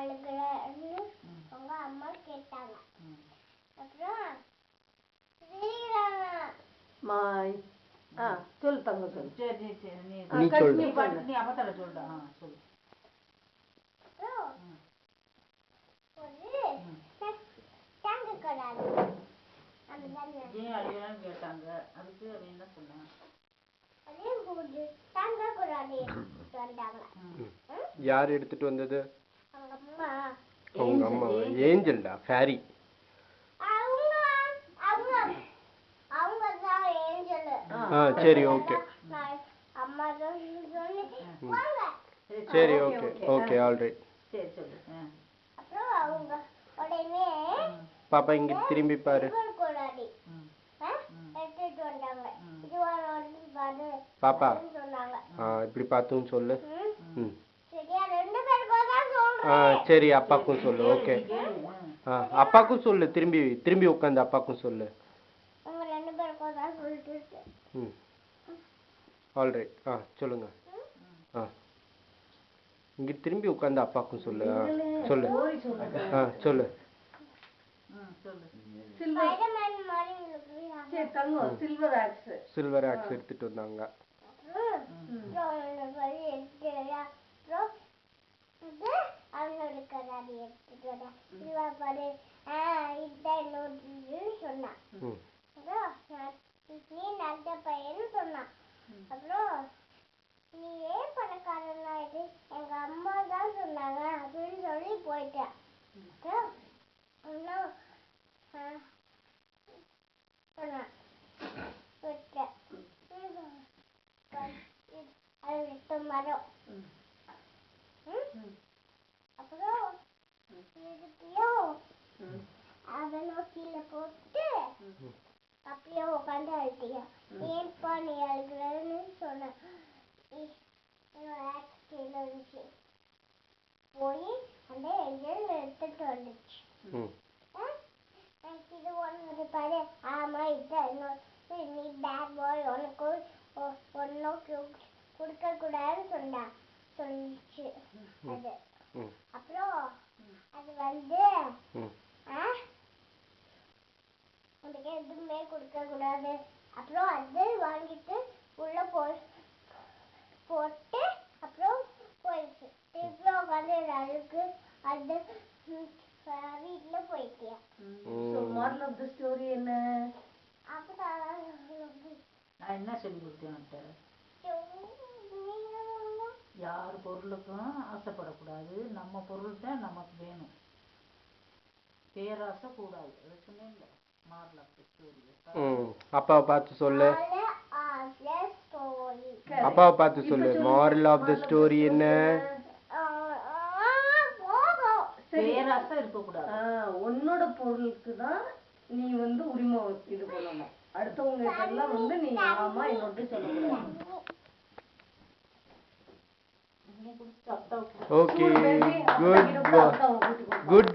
அழுகிறன்னு அவங்க அம்மா கேட்டாங்க. அப்புறம் மாய் சொல்லு தங்க சொல்லு. சரி சரி நீ சொல்லு. நீ நீ அப்பத்தால சொல்லுடா. சொல்லு. ஒரு டேங்க் கடாது ஏன் அழுகிறான்னு கேட்டாங்க. அதுக்கு அவன் என்ன சொன்னான்? அதே போது டேங்க் கடாது எடுத்துட்டு வந்தாங்க. யார் எடுத்துட்டு வந்தது? அவங்க அம்மா. அவங்க அம்மா ஏஞ்சல்டா ஃபேரி. அவங்க தான் ஏஞ்சல். சரி ஓகே. அம்மா தான் சொன்னி வாங்க. சரி ஓகே ஓகே ஆல்ரைட். சரி சொல்லு. அப்புறம் அவங்க உடனே பாப்பா இங்க திரும்பி பாரு. எடுத்துட்டு வந்தாங்க. இது வந்து பாப்பா இப்படி பார்த்துன்னு சொல்லு. சரியா? ரெண்டு பேருக்கும் தான் சொல்றேன். சரி அப்பாக்கும் சொல்லு. ஓகே. அப்பாக்கும் சொல்லு. திரும்பி திரும்பி உட்காந்து அப்பாக்கும் சொல்லு. உங்க ரெண்டு பேருக்கும் தான் சொல்லிட்டு இருக்கேன். ஆல்ரைட். சொல்லுங்க. இங்க திரும்பி உட்காந்து அப்பாக்கும் சொல்லு. சொல்லு. சொல்லு. சில்வர் ஆக்ஸ் எடுத்துட்டு வந்தாங்க. நீ நல்ல பையன்னு சொன்னான். அப்புறம் நீ ஏன் பணக்காரனா இது எங்க அம்மா தான் சொன்னாங்க அப்படின்னு சொல்லி போயிட்டேன். இன்னும் மரம். அப்புறம் அவனும் கீழே போட்டு அப்படியே உட்காந்து அழுத்தியா. ஏன்பா நீ அழுகிறன்னு சொன்ன. இருந்துச்சு போய் அந்த ஏஞ்சல் எடுத்துட்டு வந்துச்சு. இது ஒன்று பாரு. ஆமா இதுதான் நீ பேட் பாய் உனக்கு ஒன்னும் கொடுக்க கூடாதுன்னு சொல்லிச்சு அது. அப்புறம் அது வந்து உனக்கு எதுவுமே கொடுக்க கூடாது. அப்புறம் அது வாங்கிட்டு உள்ள போட்டு அப்புறம் போயிடுச்சு. திருப்பி உட்காந்து அழுக்கு அது வீட்டுல போயிட்டியா. மாரல் ஆஃப் தி ஸ்டோரி என்ன? நான் என்ன சொல்லி கொடுத்தேன்? யார் பொருளுக்கும் ஆசைப்படக்கூடாது. நம்ம பொருள் தான் நமக்கு வேணும். பேராசை கூடாது. அதை சொன்னேன்ல. Moral of the story. அப்பாவை பார்த்து சொல்லு. அப்பாவை பார்த்து சொல்லு. மாரல் ஆஃப் தி ஸ்டோரி என்ன? பேராசை இருக்கக்கூடாது. உன்னோட பொருளுக்கு தான் நீ வந்து உரிமை இது பண்ணணும். அடுத்தவங்க எல்லாம் வந்து நீ ஆமா இன்னொரு சொல்லக்கூடாது. Okay good good